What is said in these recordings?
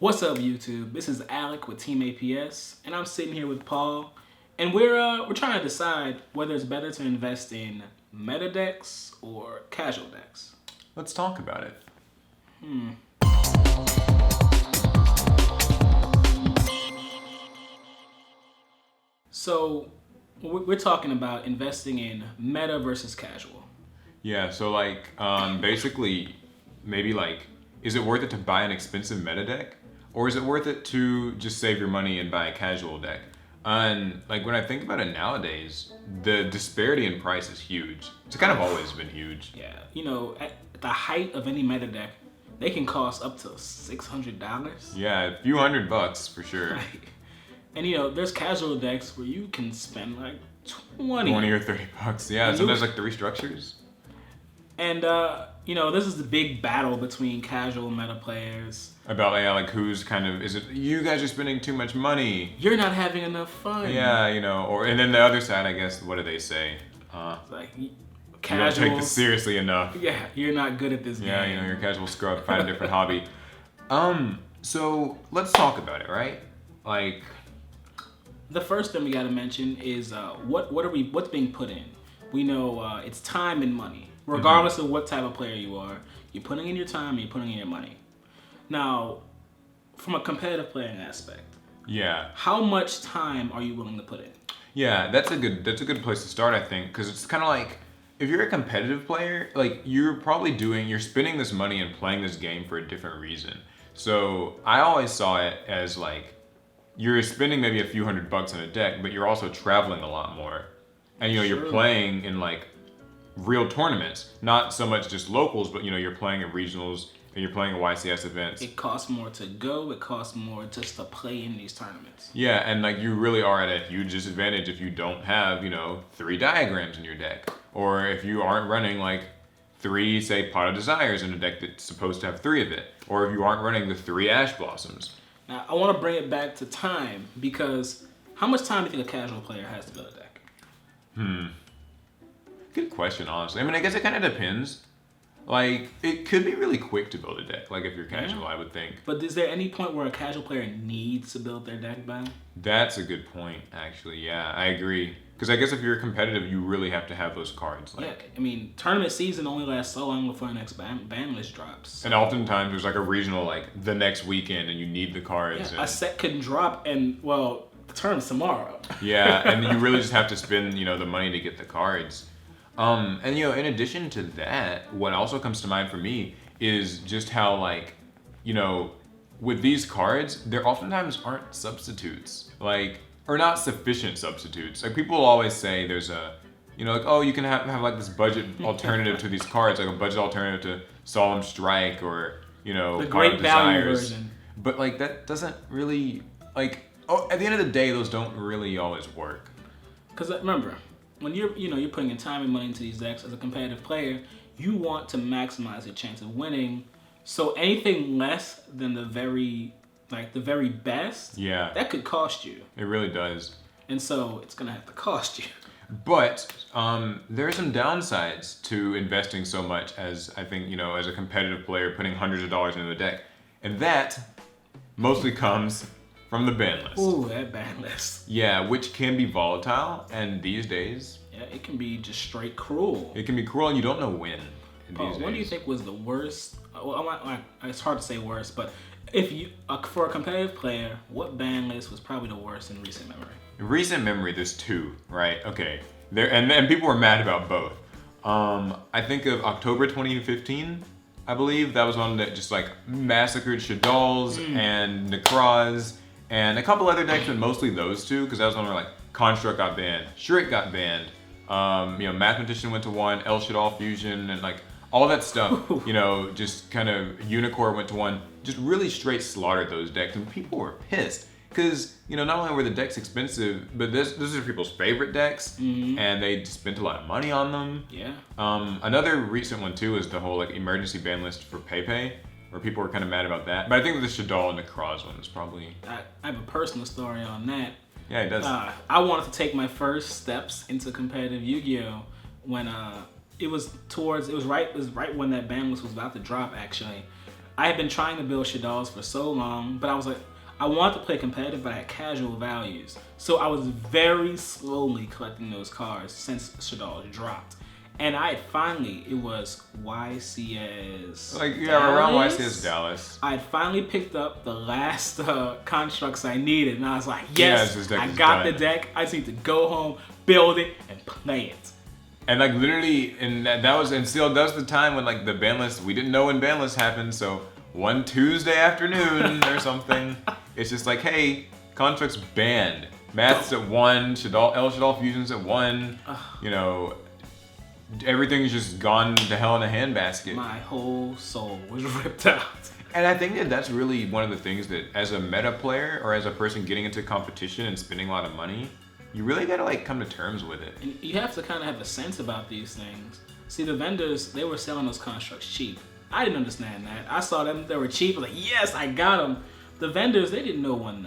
What's up, YouTube? This is Alec with Team APS, and I'm sitting here with Paul, and we're trying to decide whether it's better to invest in meta decks or casual decks. Let's talk about it. So we're talking about investing in meta versus casual. Yeah, so basically, maybe is it worth it to buy an expensive meta deck? Or is it worth it to just save your money and buy a casual deck? And when I think about it nowadays, the disparity in price is huge. It's kind of always been huge. Yeah, at the height of any meta deck, they can cost up to $600. Yeah, a few $100 for sure. And there's casual decks where you can spend like 20 or $30. Yeah, and sometimes 3 structures. And this is the big battle between casual meta players. About who's is it you guys are spending too much money? You're not having enough fun. Yeah, and then the other side, I guess, what do they say? Casuals. You don't take this seriously enough. Yeah, you're not good at this game. Yeah, you're a casual scrub, find a different hobby. So let's talk about it, right? The first thing we gotta mention is what's being put in. We know it's time and money. Regardless of what type of player you are, you're putting in your time and you're putting in your money. Now, from a competitive playing aspect, how much time are you willing to put in? Yeah, that's a good place to start, I think, because it's kind of if you're a competitive player, you're spending this money and playing this game for a different reason. So I always saw it as you're spending maybe a few $100 on a deck, but you're also traveling a lot more, and you're playing in real tournaments, not so much just locals, but you're playing at regionals and you're playing at YCS events. It costs more to go, it costs more just to play in these tournaments. Yeah, and you really are at a huge disadvantage if you don't have 3 diagrams in your deck, or if you aren't running 3, say, Pot of Desires in a deck that's supposed to have 3 of it, or if you aren't running the 3 Ash Blossoms. Now I want to bring it back to time, because how much time do you think a casual player has to build a deck? Good question, honestly. I mean, I guess it kind of depends. It could be really quick to build a deck, if you're casual, I would think. But is there any point where a casual player needs to build their deck by? That's a good point, actually. Yeah, I agree. Because I guess if you're competitive, you really have to have those cards. Tournament season only lasts so long before the next banlist drops. And oftentimes there's a regional, the next weekend, and you need the cards. Yeah, a set could drop, and, the tournament's tomorrow. Yeah, and you really just have to spend, the money to get the cards. And in addition to that, what also comes to mind for me is just how with these cards, there oftentimes aren't substitutes, or not sufficient substitutes. People always say there's a, you can have this budget alternative to these cards, a budget alternative to Solemn Strike or, the Pot of value Desires. version. But that doesn't really, at the end of the day, those don't really always work. Because remember, when you're putting in time and money into these decks as a competitive player, you want to maximize your chance of winning. So anything less than the very best, that could cost you. It really does. And so it's gonna have to cost you. But there are some downsides to investing so much as, I think, as a competitive player, putting hundreds of dollars into the deck. And that mostly comes from the ban list. Ooh, that ban list. Yeah, which can be volatile, and these days... Yeah, it can be just straight cruel. It can be cruel, and you don't know when. What do you think was the worst? Well, it's hard to say worst, but for a competitive player, what ban list was probably the worst in recent memory? In recent memory, there's 2, right? Okay, and people were mad about both. I think of October 2015. I believe that was one that just massacred Shaddoll's and Necroz. And a couple other decks, but mostly those 2, because that was one where Construct got banned, Shriek got banned, Mathematician went to 1, El Shaddall Fusion, and all that stuff, just kind of Unicorn went to 1, just really straight slaughtered those decks, and people were pissed. Because, not only were the decks expensive, but these are people's favorite decks, and they spent a lot of money on them. Yeah. Another recent one, too, is the whole emergency ban list for PayPay, where people were kind of mad about that. But I think the Shaddall and the Cross one is probably... I have a personal story on that. Yeah, it does. I wanted to take my first steps into competitive Yu-Gi-Oh! When it was right when that ban list was about to drop, actually. I had been trying to build Shaddolls for so long, but I was like, I wanted to play competitive, but I had casual values. So I was very slowly collecting those cards since Shaddolls dropped. And it was YCS around YCS Dallas. I had finally picked up the last constructs I needed, and I was like, yes, I got the deck. I just need to go home, build it, and play it. And like literally, and that was the time when like the banlist, we didn't know when banlist happened, so one Tuesday afternoon or something, it's just like, hey, constructs banned. Maths at 1, Shaddol fusions at 1, everything's just gone to hell in a handbasket. My whole soul was ripped out. And I think that's really one of the things that as a meta player or as a person getting into competition and spending a lot of money, you really gotta like come to terms with it. And you have to kind of have a sense about these things. See, the vendors, they were selling those constructs cheap. I didn't understand that. I saw them, they were cheap. I was like, yes, I got them. The vendors, they didn't know when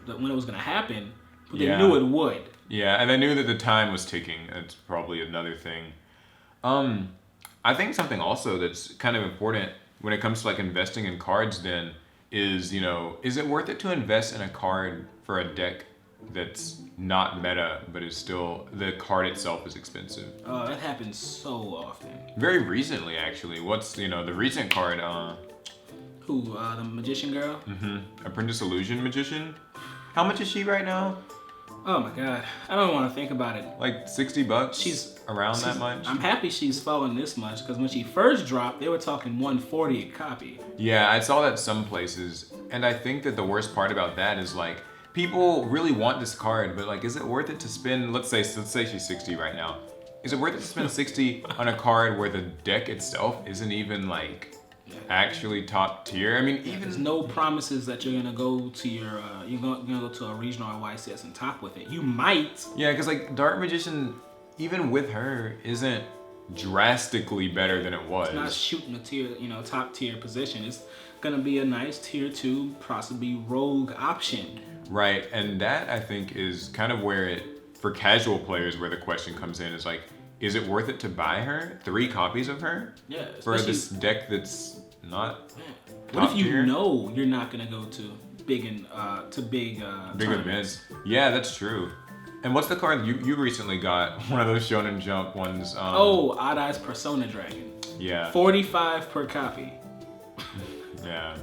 it was gonna happen, but they knew it would. Yeah, and they knew that the time was ticking. That's probably another thing. I think something also that's kind of important when it comes to like investing in cards then is, is it worth it to invest in a card for a deck that's not meta, but is still, the card itself is expensive? Oh, that happens so often. Very recently, actually. What's, the recent card? The Magician Girl? Mm-hmm. Apprentice Illusion Magician? How much is she right now? Oh my god, I don't want to think about it. Like $60? She's around that much? I'm happy she's fallen this much, because when she first dropped, they were talking $140 a copy. Yeah, I saw that some places, and I think that the worst part about that is like, people really want this card, but like, is it worth it to spend, let's say she's 60 right now. Is it worth it to spend 60 on a card where the deck itself isn't even like actually top tier? I mean, even there's no promises that you're gonna go to you're gonna go to a regional or YCS and top with it. You might. Yeah, because like Dark Magician, even with her, isn't drastically better than it was. It's not shooting a tier, top tier position. It's gonna be a nice tier 2, possibly rogue option. Right, and that I think is kind of where for casual players, where the question comes in is like, is it worth it to buy her? 3 copies of her? Yeah. For this deck that's not. What if you know you're not gonna go to big events? Yeah, that's true. And what's the card you recently got? One of those Shonen Jump ones. Odd Eyes Persona Dragon. Yeah. 45 per copy. Yeah.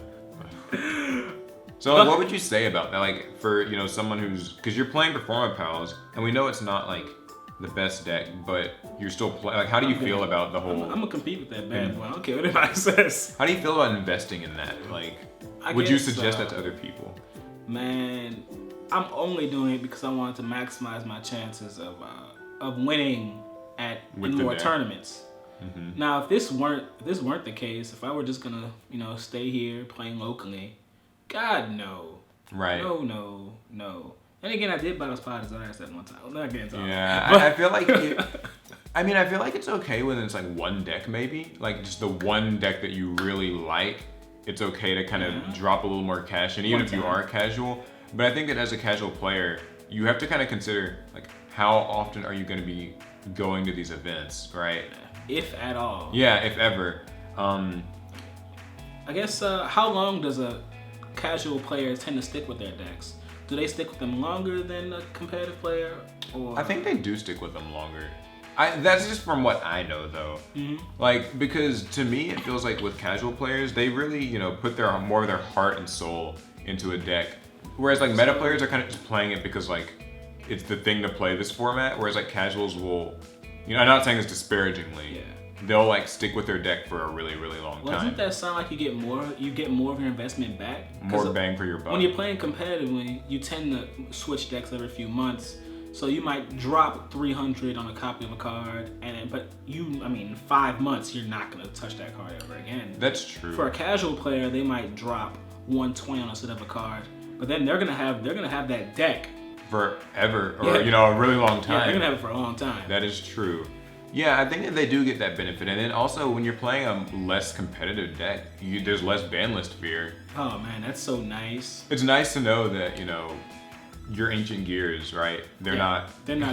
So like, what would you say about that? Like for someone because you're playing Performa Pals, and we know it's not like the best deck, but you're still playing. Like, how do you feel about the whole? I'm gonna compete with that bad boy. I don't care what anybody says. How do you feel about investing in that? Like, would you suggest that to other people? Man, I'm only doing it because I wanted to maximize my chances of winning in more tournaments. Mm-hmm. Now, if this weren't the case, if I were just gonna stay here playing locally, God no. Right. No. And again, I did buy those Potter's Eyes at one time. I'm not getting into Yeah, I feel like I feel like it's okay when it's like one deck maybe, like just the one deck that you really like. It's okay to kind of drop a little more cash, and even if you are casual. But I think that as a casual player, you have to kind of consider like how often are you going to be going to these events, right? If at all. Yeah, if ever. I guess how long does a casual player tend to stick with their decks? Do they stick with them longer than a competitive player? Or I think they do stick with them longer. That's just from what I know, though. Mm-hmm. Like, because to me, it feels like with casual players, they really, put more of their heart and soul into a deck. Whereas, like, meta players are kind of just playing it because, like, it's the thing to play this format. Whereas, like, casuals will, I'm not saying this disparagingly. Yeah. They'll like stick with their deck for a really, really long time. Doesn't that sound like you get more of your investment back? More bang for your buck. When you're playing competitively, you tend to switch decks every few months. So you might drop 300 on a copy of a card, but in 5 months you're not gonna touch that card ever again. That's true. For a casual player, they might drop 120 on a set of a card, but then they're gonna have that deck forever, or a really long time. Yeah, they're gonna have it for a long time. That is true. Yeah, I think that they do get that benefit, and then also when you're playing a less competitive deck, there's less banlist fear. Oh man, that's so nice. It's nice to know that your ancient gears, right? They're not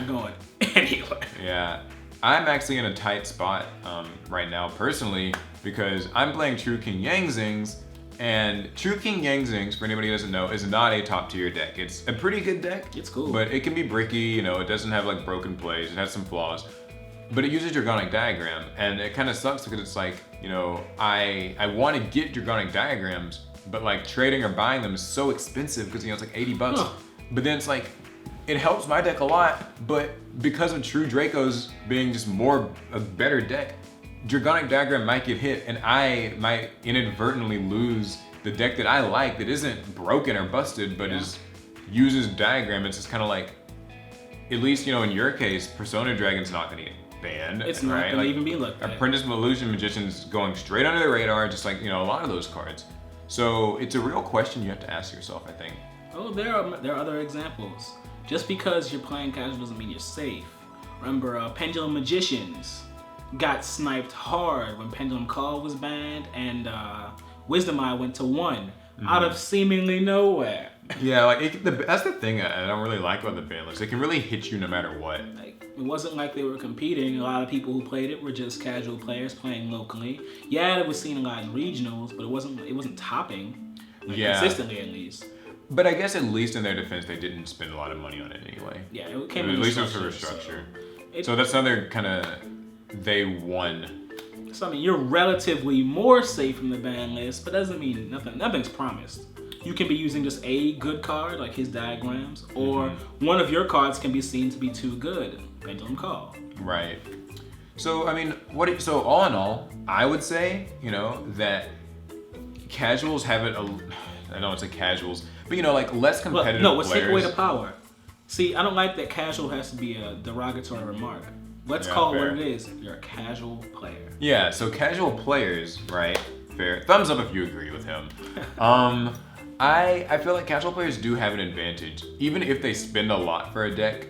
going anywhere. Yeah, I'm actually in a tight spot right now personally because I'm playing True King Yang Zings, And True King Yangzings, for anybody who doesn't know, is not a top tier deck. It's a pretty good deck. It's cool. But it can be bricky, you know, it doesn't have like broken plays, it has some flaws. But it uses Dragonic Diagram, and it kind of sucks because it's like, you know, I want to get Dragonic Diagrams, but like trading or buying them is so expensive because, you know, it's like 80 bucks. Huh. But then it's like, it helps my deck a lot, but because of True Dracos being just a better deck, Dragonic Diagram might get hit, and I might inadvertently lose the deck that I like that isn't broken or busted, but uses Diagram. It's just kind of like, at least, you know, in your case, Persona Dragon's not going to get banned. It's not right? going to even be looked at. Apprentice Illusion Magician's going straight under the radar, just like, you know, a lot of those cards. So it's a real question you have to ask yourself, I think. Oh, there are other examples. Just because you're playing casual doesn't mean you're safe. Remember, Pendulum Magicians got sniped hard when Pendulum Call was banned, and Wisdom Eye went to 1 out of seemingly nowhere. Yeah, like that's the thing I don't really like about the ban list. It can really hit you no matter what. Like, it wasn't like they were competing. A lot of people who played it were just casual players playing locally. Yeah, it was seen a lot in regionals, but it wasn't topping, like, consistently at least. But I guess at least in their defense, they didn't spend a lot of money on it anyway. Yeah, it came at least it was for restructure. So that's another kind of, they won. So I mean, you're relatively more safe from the ban list, but doesn't mean nothing's promised. You can be using just a good card, like his diagrams, or one of your cards can be seen to be too good, Pendulum Call. Right. So I mean, so all in all, I would say, you know, that casuals have it. I know it's like casuals, but you know, like less competitive. No, let's players. take away the power. See, I don't like that casual has to be a derogatory remark. Let's call it what it is. You're a casual player. Yeah, so casual players, right? Fair. Thumbs up if you agree with him. I feel like casual players do have an advantage. Even if they spend a lot for a deck,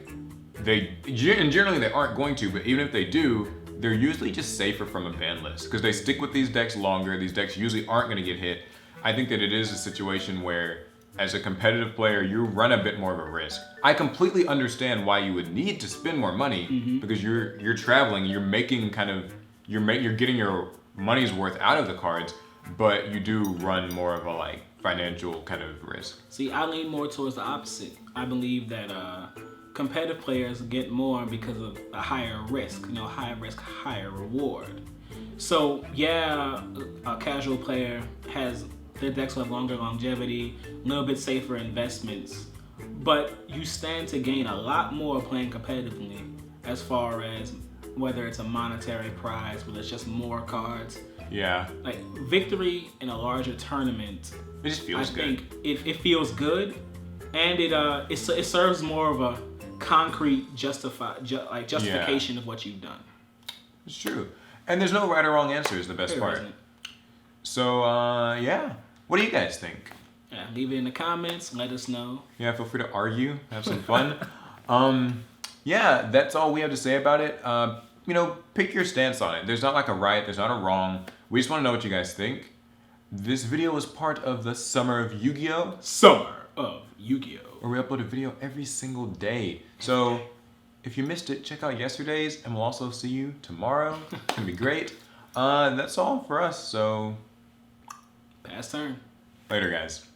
and generally they aren't going to, but even if they do, they're usually just safer from a ban list because they stick with these decks longer. These decks usually aren't going to get hit. I think that it is a situation where, as a competitive player, you run a bit more of a risk. I completely understand why you would need to spend more money because you're traveling, you're making you're getting your money's worth out of the cards, but you do run more of a like financial kind of risk. See, I lean more towards the opposite. I believe that competitive players get more because of a higher risk. You know, higher risk, higher reward. So yeah, a casual player has their decks will have longer longevity, a little bit safer investments, but you stand to gain a lot more playing competitively as far as whether it's a monetary prize, whether it's just more cards. Yeah. Like victory in a larger tournament, it just feels good. I think it feels good, and it serves more of a concrete justification of what you've done. It's true, and there's no right or wrong answer is the best part. So yeah. What do you guys think? Yeah, leave it in the comments. Let us know. Yeah, feel free to argue. Have some fun. Yeah, that's all we have to say about it. You know, pick your stance on it. There's not like a right. There's not a wrong. We just want to know what you guys think. This video is part of the Summer of Yu-Gi-Oh! Summer of Yu-Gi-Oh! Where we upload a video every single day. So if you missed it, check out yesterday's, and we'll also see you tomorrow. It's gonna be great. That's all for us. So. Pass turn. Later, guys.